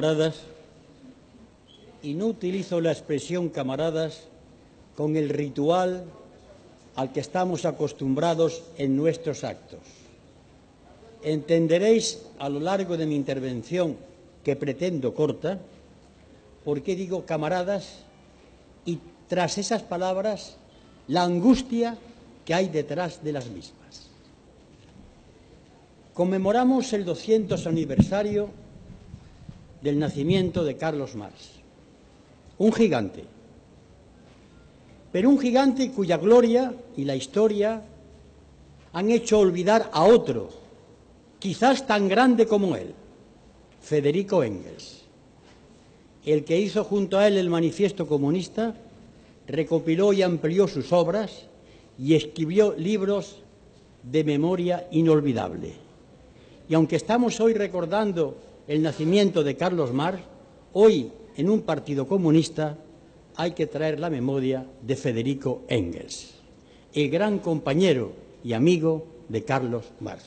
camaradas, y no utilizo la expresión camaradas con el ritual al que estamos acostumbrados en nuestros actos. Entenderéis a lo largo de mi intervención, que pretendo corta, por qué digo camaradas y tras esas palabras la angustia que hay detrás de las mismas. Conmemoramos el 200 aniversario del nacimiento de Carlos Marx, un gigante, pero un gigante cuya gloria y la historia han hecho olvidar a otro, quizás tan grande como él, Federico Engels, el que hizo junto a él el Manifiesto Comunista, recopiló y amplió sus obras y escribió libros de memoria inolvidable. Y aunque estamos hoy recordando el nacimiento de Carlos Marx, hoy en un partido comunista hay que traer la memoria de Federico Engels, el gran compañero y amigo de Carlos Marx.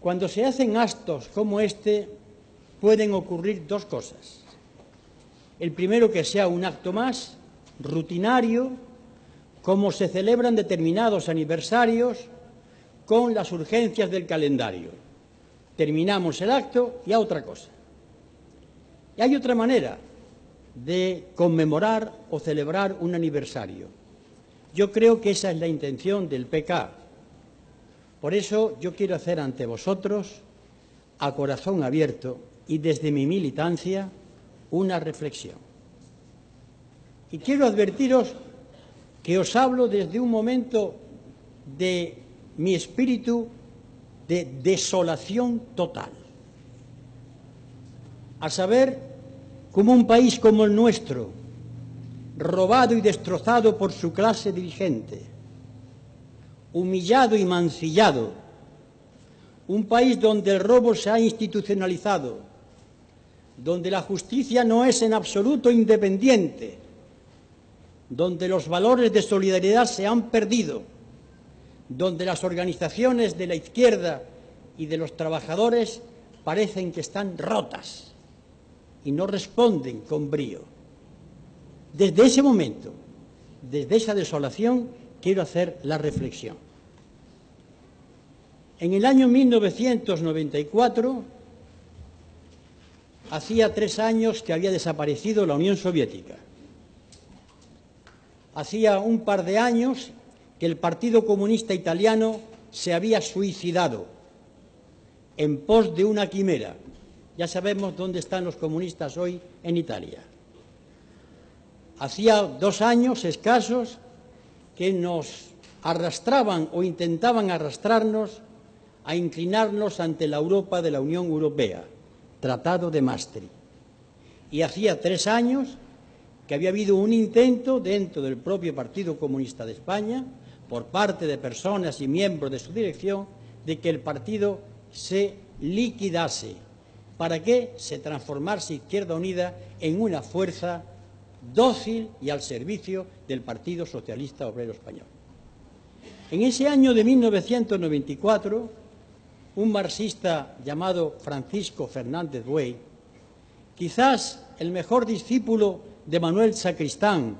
Cuando se hacen actos como este, pueden ocurrir dos cosas. El primero, que sea un acto más, rutinario, como se celebran determinados aniversarios con las urgencias del calendario. Terminamos el acto y a otra cosa. Y hay otra manera de conmemorar o celebrar un aniversario. Yo creo que esa es la intención del PK. Por eso yo quiero hacer ante vosotros, a corazón abierto y desde mi militancia, una reflexión. Y quiero advertiros que os hablo desde un momento de mi espíritu de desolación total. A saber, como un país como el nuestro, robado y destrozado por su clase dirigente, humillado y mancillado, un país donde el robo se ha institucionalizado, donde la justicia no es en absoluto independiente, donde los valores de solidaridad se han perdido, donde las organizaciones de la izquierda y de los trabajadores parecen que están rotas y no responden con brío. Desde ese momento, desde esa desolación, quiero hacer la reflexión. En el año 1994, hacía 3 años que había desaparecido la Unión Soviética. Hacía un par de años que el Partido Comunista Italiano se había suicidado en pos de una quimera. Ya sabemos dónde están los comunistas hoy en Italia. Hacía 2 años escasos que nos arrastraban o intentaban arrastrarnos a inclinarnos ante la Europa de la Unión Europea, Tratado de Maastricht. Y hacía 3 años que había habido un intento dentro del propio Partido Comunista de España, por parte de personas y miembros de su dirección, de que el partido se liquidase, para que se transformase Izquierda Unida en una fuerza dócil y al servicio del Partido Socialista Obrero Español. En ese año de 1994, un marxista llamado Francisco Fernández Buey, quizás el mejor discípulo de Manuel Sacristán,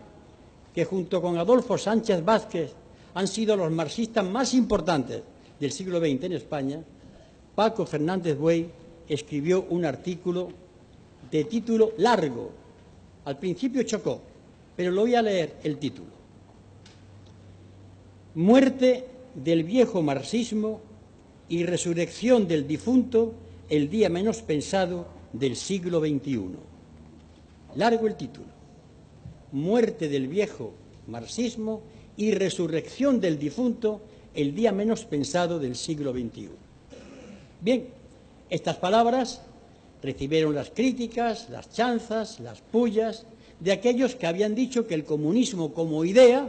que junto con Adolfo Sánchez Vázquez han sido los marxistas más importantes del siglo XX en España, Paco Fernández Buey escribió un artículo de título largo. Al principio chocó, pero lo voy a leer el título. Muerte del viejo marxismo y resurrección del difunto el día menos pensado del siglo XXI. Largo el título. Muerte del viejo marxismo y resurrección del difunto el día menos pensado del siglo XXI. Bien, estas palabras recibieron las críticas, las chanzas, las pullas de aquellos que habían dicho que el comunismo como idea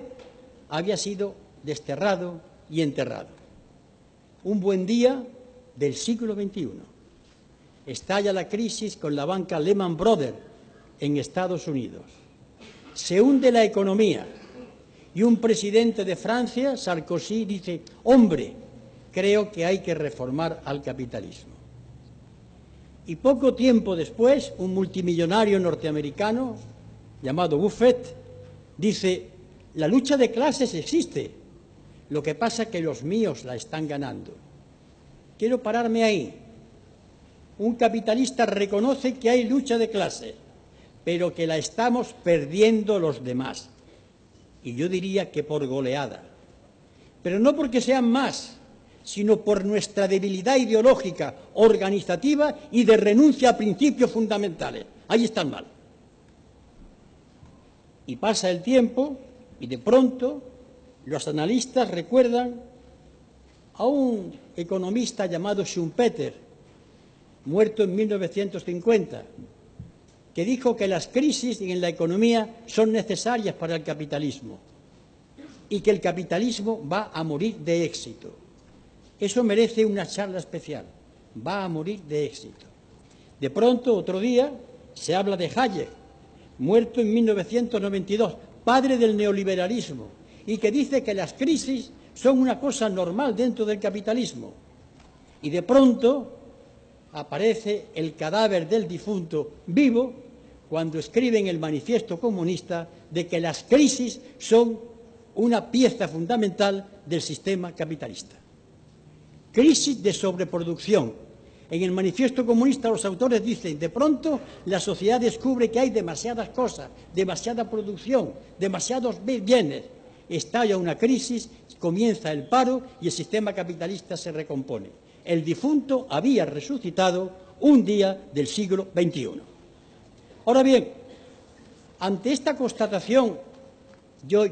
había sido desterrado y enterrado. Un buen día del siglo XXI. Estalla la crisis con la banca Lehman Brothers en Estados Unidos. Se hunde la economía y un presidente de Francia, Sarkozy, dice: hombre, creo que hay que reformar al capitalismo. Y poco tiempo después, un multimillonario norteamericano llamado Buffett dice: la lucha de clases existe, lo que pasa es que los míos la están ganando. Quiero pararme ahí. Un capitalista reconoce que hay lucha de clases, pero que la estamos perdiendo los demás. Y yo diría que por goleada. Pero no porque sean más, sino por nuestra debilidad ideológica, organizativa y de renuncia a principios fundamentales. Ahí están mal. Y pasa el tiempo y de pronto los analistas recuerdan a un economista llamado Schumpeter, muerto en 1950, que dijo que las crisis en la economía son necesarias para el capitalismo y que el capitalismo va a morir de éxito. Eso merece una charla especial. Va a morir de éxito. De pronto, otro día, se habla de Hayek, muerto en 1992, padre del neoliberalismo, y que dice que las crisis son una cosa normal dentro del capitalismo. Y de pronto aparece el cadáver del difunto vivo cuando escribe en el Manifiesto Comunista de que las crisis son una pieza fundamental del sistema capitalista. Crisis de sobreproducción. En el Manifiesto Comunista los autores dicen: de pronto la sociedad descubre que hay demasiadas cosas, demasiada producción, demasiados bienes. Estalla una crisis, comienza el paro y el sistema capitalista se recompone. El difunto había resucitado un día del siglo XXI. Ahora bien, ante esta constatación,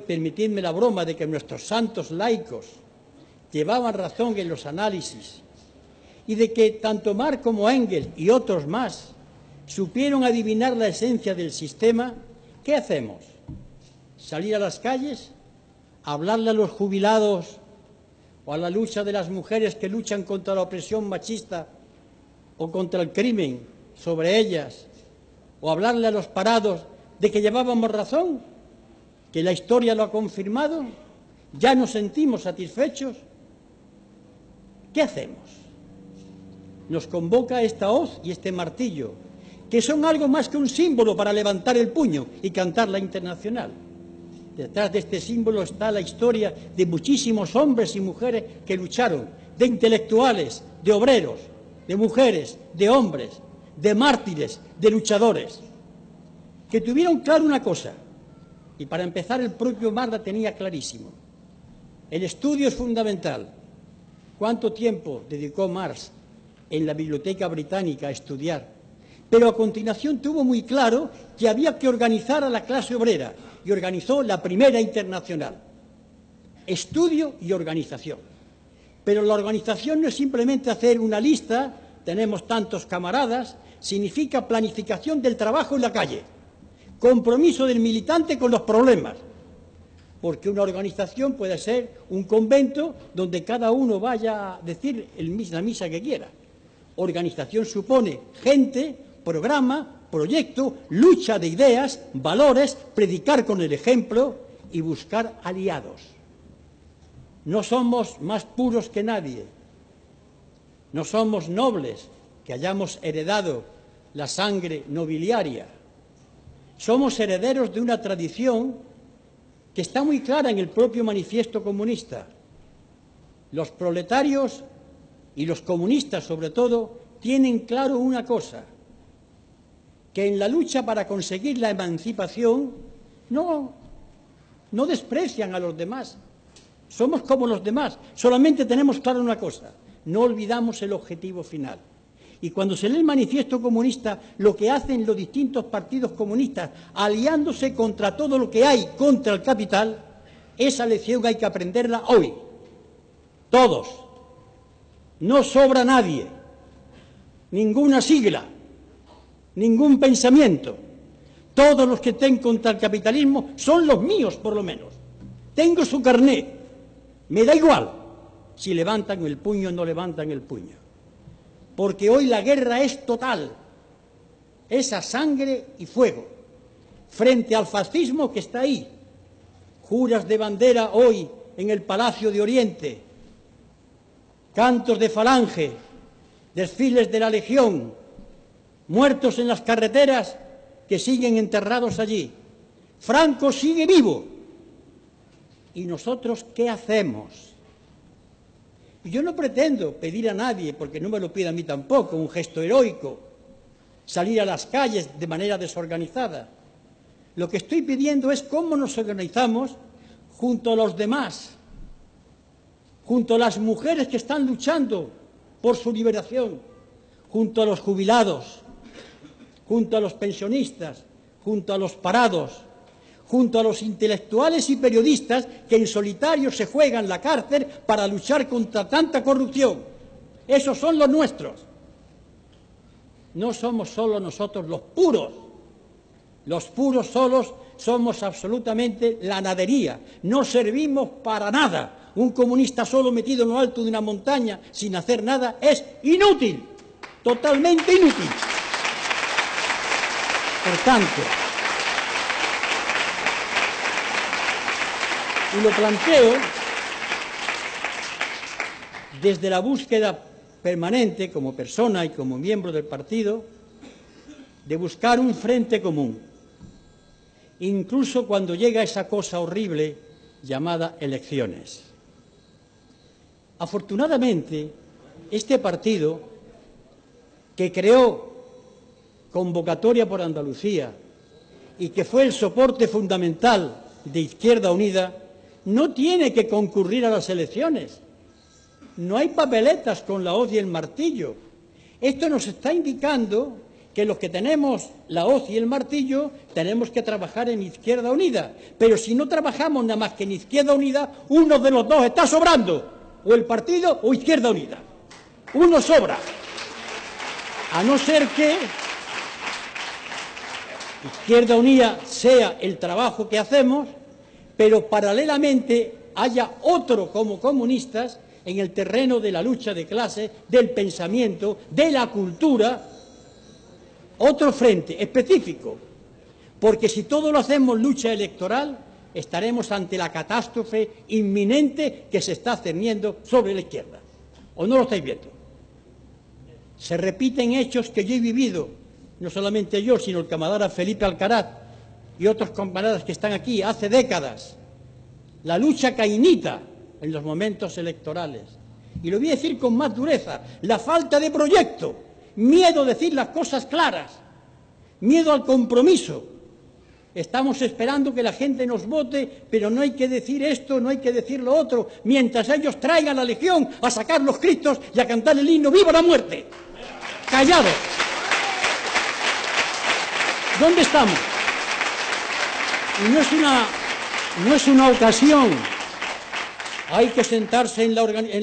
permitidme la broma de que nuestros santos laicos llevaban razón en los análisis y de que tanto Marx como Engels y otros más supieron adivinar la esencia del sistema, ¿qué hacemos? ¿Salir a las calles? ¿Hablarle a los jubilados o a la lucha de las mujeres que luchan contra la opresión machista o contra el crimen sobre ellas? ¿O hablarle a los parados de que llevábamos razón? ¿Que la historia lo ha confirmado? ¿Ya nos sentimos satisfechos? ¿Qué hacemos? Nos convoca esta hoz y este martillo, que son algo más que un símbolo para levantar el puño y cantar la Internacional. Detrás de este símbolo está la historia de muchísimos hombres y mujeres que lucharon, de intelectuales, de obreros, de mujeres, de hombres, de mártires, de luchadores, que tuvieron claro una cosa, y para empezar el propio Marx la tenía clarísimo: el estudio es fundamental. ¿Cuánto tiempo dedicó Marx en la Biblioteca Británica a estudiar? Pero a continuación tuvo muy claro que había que organizar a la clase obrera y organizó la primera Internacional. Estudio y organización. Pero la organización no es simplemente hacer una lista, tenemos tantos camaradas, significa planificación del trabajo en la calle, compromiso del militante con los problemas. Porque una organización puede ser un convento donde cada uno vaya a decir la misa que quiera. Organización supone gente, programa, proyecto, lucha de ideas, valores, predicar con el ejemplo y buscar aliados. No somos más puros que nadie. No somos nobles que hayamos heredado la sangre nobiliaria. Somos herederos de una tradición que está muy clara en el propio Manifiesto Comunista. Los proletarios y los comunistas, sobre todo, tienen claro una cosa: que en la lucha para conseguir la emancipación no desprecian a los demás. Somos como los demás, solamente tenemos claro una cosa: no olvidamos el objetivo final. Y cuando se lee el Manifiesto Comunista, lo que hacen los distintos partidos comunistas, aliándose contra todo lo que hay contra el capital, esa lección hay que aprenderla hoy. Todos. No sobra nadie. Ninguna sigla. Ningún pensamiento. Todos los que estén contra el capitalismo son los míos, por lo menos. Tengo su carné. Me da igual si levantan el puño o no levantan el puño. Porque hoy la guerra es total, es a sangre y fuego, frente al fascismo que está ahí. Juras de bandera hoy en el Palacio de Oriente, cantos de falange, desfiles de la Legión, muertos en las carreteras que siguen enterrados allí. Franco sigue vivo. ¿Y nosotros qué hacemos? Y yo no pretendo pedir a nadie, porque no me lo pide a mí tampoco, un gesto heroico, salir a las calles de manera desorganizada. Lo que estoy pidiendo es cómo nos organizamos junto a los demás, junto a las mujeres que están luchando por su liberación, junto a los jubilados, junto a los pensionistas, junto a los parados, junto a los intelectuales y periodistas que en solitario se juegan la cárcel para luchar contra tanta corrupción. Esos son los nuestros. No somos solo nosotros los puros. Los puros solos somos absolutamente la nadería. No servimos para nada. Un comunista solo metido en lo alto de una montaña sin hacer nada es inútil. Totalmente inútil. Por tanto, y lo planteo desde la búsqueda permanente, como persona y como miembro del partido, de buscar un frente común, incluso cuando llega esa cosa horrible llamada elecciones. Afortunadamente, este partido, que creó Convocatoria por Andalucía y que fue el soporte fundamental de Izquierda Unida, no tiene que concurrir a las elecciones. No hay papeletas con la hoz y el martillo. Esto nos está indicando que los que tenemos la hoz y el martillo tenemos que trabajar en Izquierda Unida. Pero si no trabajamos nada más que en Izquierda Unida, uno de los dos está sobrando, o el partido o Izquierda Unida. Uno sobra. A no ser que Izquierda Unida sea el trabajo que hacemos, pero paralelamente haya otro como comunistas en el terreno de la lucha de clases, del pensamiento, de la cultura, otro frente específico, porque si todo lo hacemos lucha electoral, estaremos ante la catástrofe inminente que se está cerniendo sobre la izquierda. ¿O no lo estáis viendo? Se repiten hechos que yo he vivido, no solamente yo, sino el camarada Felipe Alcaraz y otros camaradas que están aquí hace décadas. La lucha cainita en los momentos electorales. Y lo voy a decir con más dureza, la falta de proyecto, miedo a decir las cosas claras, miedo al compromiso. Estamos esperando que la gente nos vote, pero no hay que decir esto, no hay que decir lo otro, mientras ellos traigan la legión a sacar los cristos y a cantar el himno ¡Viva la muerte! Callados. ¿Dónde estamos? Y no es una ocasión. Hay que sentarse en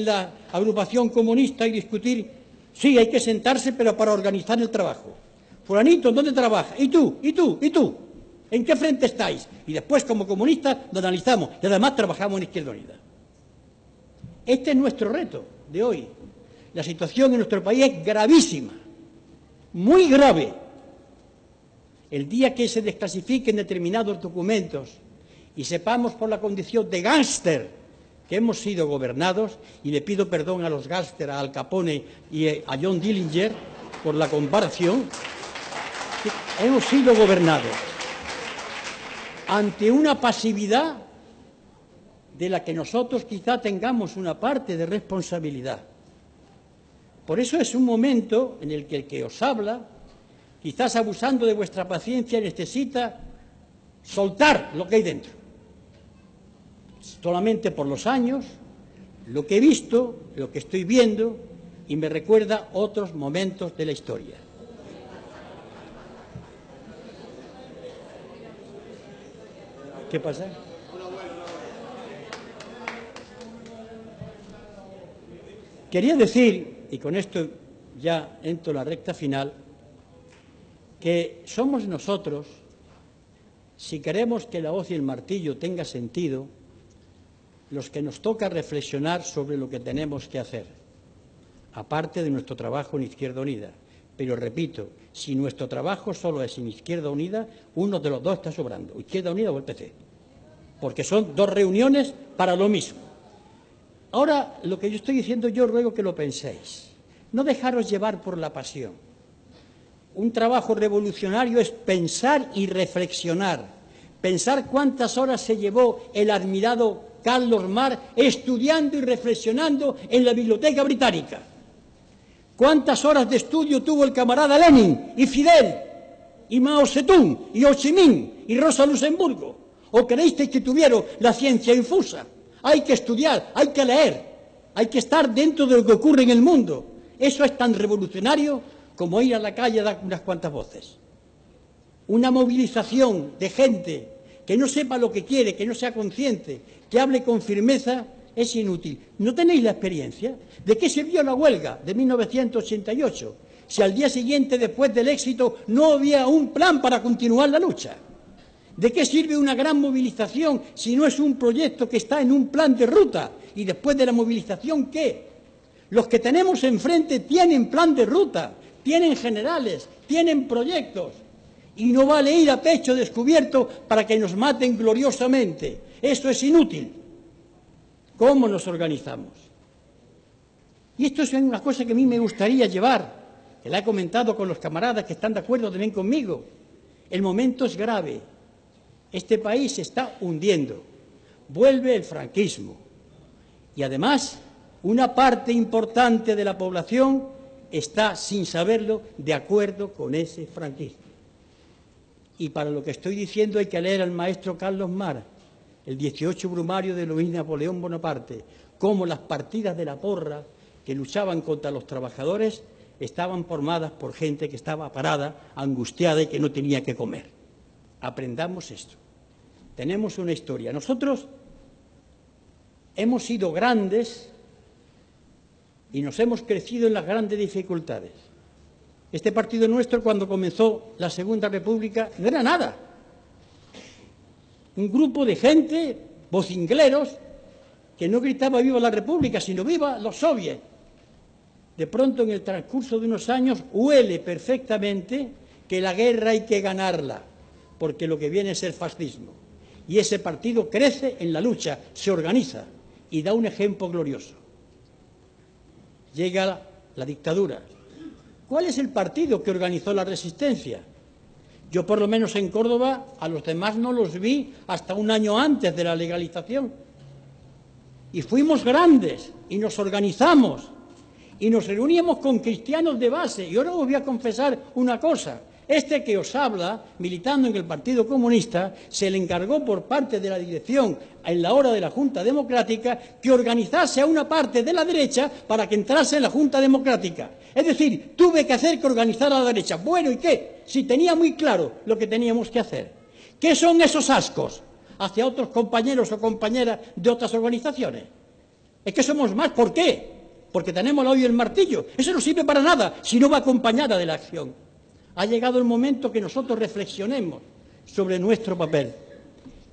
la agrupación comunista y discutir. Sí, hay que sentarse, pero para organizar el trabajo. Fulanito, ¿dónde trabaja? ¿Y tú? ¿Y tú? ¿Y tú? ¿En qué frente estáis? Y después, como comunistas, lo analizamos. Y además trabajamos en Izquierda Unida. Este es nuestro reto de hoy. La situación en nuestro país es gravísima. Muy grave. El día que se desclasifiquen determinados documentos y sepamos por la condición de gángster que hemos sido gobernados, y le pido perdón a los gángsters, a Al Capone y a John Dillinger por la comparación, hemos sido gobernados ante una pasividad de la que nosotros quizá tengamos una parte de responsabilidad. Por eso es un momento en el que os habla, quizás abusando de vuestra paciencia, necesita soltar lo que hay dentro. Solamente por los años, lo que he visto, lo que estoy viendo, y me recuerda otros momentos de la historia. ¿Qué pasa? Quería decir, y con esto ya entro en la recta final, que somos nosotros, si queremos que la hoz y el martillo tenga sentido, los que nos toca reflexionar sobre lo que tenemos que hacer, aparte de nuestro trabajo en Izquierda Unida. Pero repito, si nuestro trabajo solo es en Izquierda Unida, uno de los dos está sobrando, Izquierda Unida o el PC, porque son dos reuniones para lo mismo. Ahora, lo que yo estoy diciendo, yo ruego que lo penséis. No dejaros llevar por la pasión. un trabajo revolucionario es pensar y reflexionar. Pensar cuántas horas se llevó el admirado Carlos Marx estudiando y reflexionando en la Biblioteca Británica. Cuántas horas de estudio tuvo el camarada Lenin y Fidel y Mao Zedong y Ho Chi Minh y Rosa Luxemburgo. ¿O creísteis que tuvieron la ciencia infusa? Hay que estudiar, hay que leer, hay que estar dentro de lo que ocurre en el mundo. Eso es tan revolucionario como ir a la calle a dar unas cuantas voces. Una movilización de gente que no sepa lo que quiere, que no sea consciente, que hable con firmeza, es inútil. ¿No tenéis la experiencia? ¿De qué sirvió la huelga de 1988? Si al día siguiente, después del éxito, no había un plan para continuar la lucha. ¿De qué sirve una gran movilización si no es un proyecto que está en un plan de ruta? Y después de la movilización, ¿qué? Los que tenemos enfrente tienen plan de ruta, tienen generales, tienen proyectos. Y no vale ir a pecho descubierto para que nos maten gloriosamente. Eso es inútil. ¿Cómo nos organizamos? Y esto es una cosa que a mí me gustaría llevar, que la he comentado con los camaradas que están de acuerdo también conmigo. El momento es grave. Este país se está hundiendo. Vuelve el franquismo. Y además, una parte importante de la población está, sin saberlo, de acuerdo con ese franquismo. Y para lo que estoy diciendo hay que leer al maestro Carlos Marx, el 18 Brumario de Luis Napoleón Bonaparte, cómo las partidas de la porra que luchaban contra los trabajadores estaban formadas por gente que estaba parada, angustiada y que no tenía que comer. Aprendamos esto. Tenemos una historia. Nosotros hemos sido grandes y nos hemos crecido en las grandes dificultades. Este partido nuestro, cuando comenzó la Segunda República, no era nada. Un grupo de gente, vocingleros, que no gritaba viva la República, sino viva los soviets. De pronto, en el transcurso de unos años, huele perfectamente que la guerra hay que ganarla, porque lo que viene es el fascismo. Y ese partido crece en la lucha, se organiza y da un ejemplo glorioso. Llega la dictadura. ¿Cuál es el partido que organizó la resistencia? Yo, por lo menos en Córdoba, a los demás no los vi hasta un año antes de la legalización. Y fuimos grandes y nos organizamos y nos reuníamos con cristianos de base. Y ahora os voy a confesar una cosa. Este que os habla, militando en el Partido Comunista, se le encargó por parte de la dirección, en la hora de la Junta Democrática, que organizase a una parte de la derecha para que entrase en la Junta Democrática. Es decir, tuve que hacer que organizara a la derecha. Bueno, ¿y qué? Si tenía muy claro lo que teníamos que hacer. ¿Qué son esos ascos hacia otros compañeros o compañeras de otras organizaciones? Es que somos más. ¿Por qué? Porque tenemos la hoy y el martillo. Eso no sirve para nada si no va acompañada de la acción. Ha llegado el momento que nosotros reflexionemos sobre nuestro papel.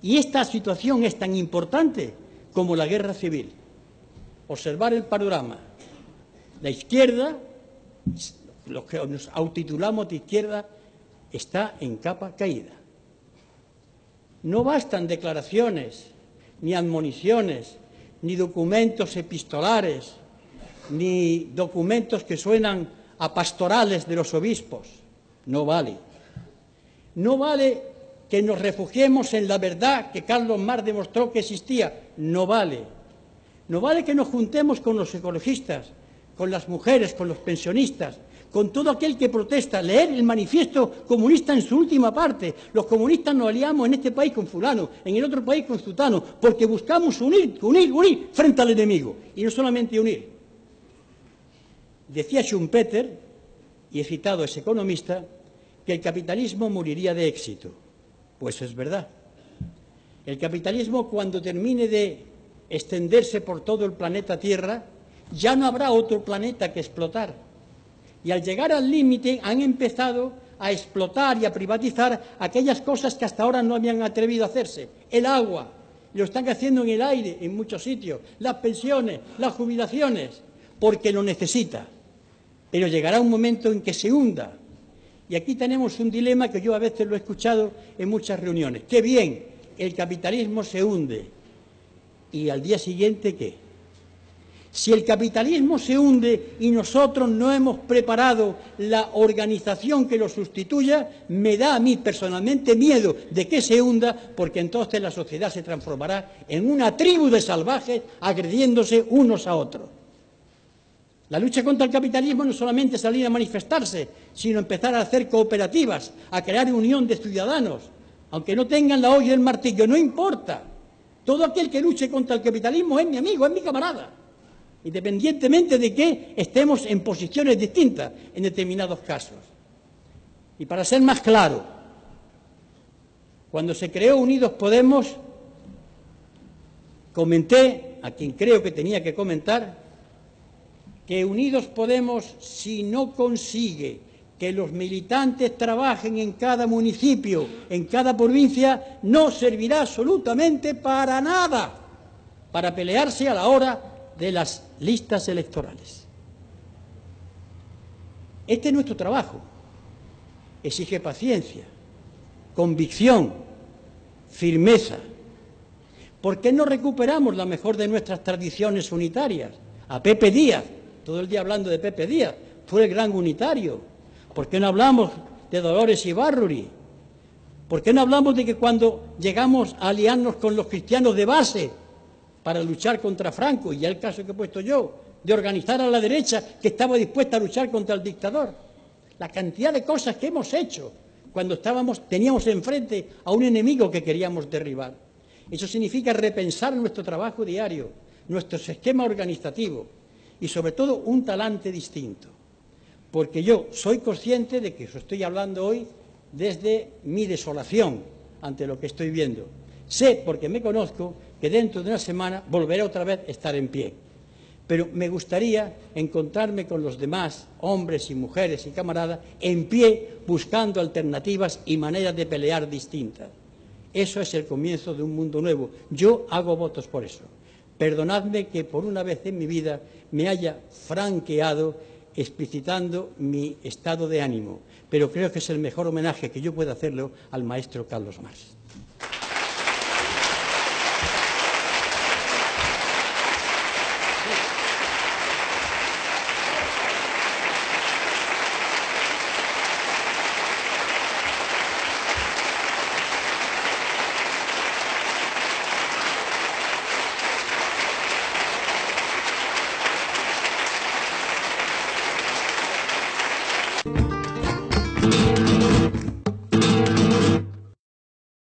Y esta situación es tan importante como la guerra civil. Observar el panorama. La izquierda, los que nos autotitulamos de izquierda, está en capa caída. No bastan declaraciones, ni admoniciones, ni documentos epistolares, ni documentos que suenan a pastorales de los obispos. No vale. No vale que nos refugiemos en la verdad que Carlos Marx demostró que existía. No vale. No vale que nos juntemos con los ecologistas, con las mujeres, con los pensionistas, con todo aquel que protesta. Leer el manifiesto comunista en su última parte. Los comunistas nos aliamos en este país con fulano, en el otro país con zutano, porque buscamos unir frente al enemigo. Y no solamente unir. Decía Schumpeter, y he citado a ese economista, que el capitalismo moriría de éxito. Pues es verdad. El capitalismo, cuando termine de extenderse por todo el planeta Tierra, ya no habrá otro planeta que explotar. Y al llegar al límite han empezado a explotar y a privatizar aquellas cosas que hasta ahora no habían atrevido a hacerse. El agua, lo están haciendo en el aire en muchos sitios, las pensiones, las jubilaciones, porque lo necesita. Pero llegará un momento en que se hunda. Y aquí tenemos un dilema que yo a veces lo he escuchado en muchas reuniones. ¡Qué bien! El capitalismo se hunde. ¿Y al día siguiente qué? Si el capitalismo se hunde y nosotros no hemos preparado la organización que lo sustituya, me da a mí personalmente miedo de que se hunda, porque entonces la sociedad se transformará en una tribu de salvajes agrediéndose unos a otros. La lucha contra el capitalismo no es solamente salir a manifestarse, sino empezar a hacer cooperativas, a crear unión de ciudadanos, aunque no tengan la hoja y el martillo, no importa. Todo aquel que luche contra el capitalismo es mi amigo, es mi camarada, independientemente de que estemos en posiciones distintas en determinados casos. Y para ser más claro, cuando se creó Unidos Podemos, comenté, a quien creo que tenía que comentar, que Unidos Podemos, si no consigue que los militantes trabajen en cada municipio, en cada provincia, no servirá absolutamente para nada para pelearse a la hora de las listas electorales. Este es nuestro trabajo. Exige paciencia, convicción, firmeza. ¿Por qué no recuperamos la mejor de nuestras tradiciones unitarias? A Pepe Díaz, todo el día hablando de Pepe Díaz, fue el gran unitario. ¿Por qué no hablamos de Dolores Ibárruri? ¿Por qué no hablamos de que cuando llegamos a aliarnos con los cristianos de base para luchar contra Franco, y ya el caso que he puesto yo, de organizar a la derecha que estaba dispuesta a luchar contra el dictador? La cantidad de cosas que hemos hecho cuando teníamos enfrente a un enemigo que queríamos derribar. Eso significa repensar nuestro trabajo diario, nuestro esquema organizativo y sobre todo un talante distinto. Porque yo soy consciente de que os estoy hablando hoy desde mi desolación ante lo que estoy viendo. Sé, porque me conozco, que dentro de una semana volveré otra vez a estar en pie. Pero me gustaría encontrarme con los demás, hombres y mujeres y camaradas, en pie, buscando alternativas y maneras de pelear distintas. Eso es el comienzo de un mundo nuevo. Yo hago votos por eso. Perdonadme que por una vez en mi vida me haya franqueado explicitando mi estado de ánimo, pero creo que es el mejor homenaje que yo pueda hacerle al maestro Carlos Marx.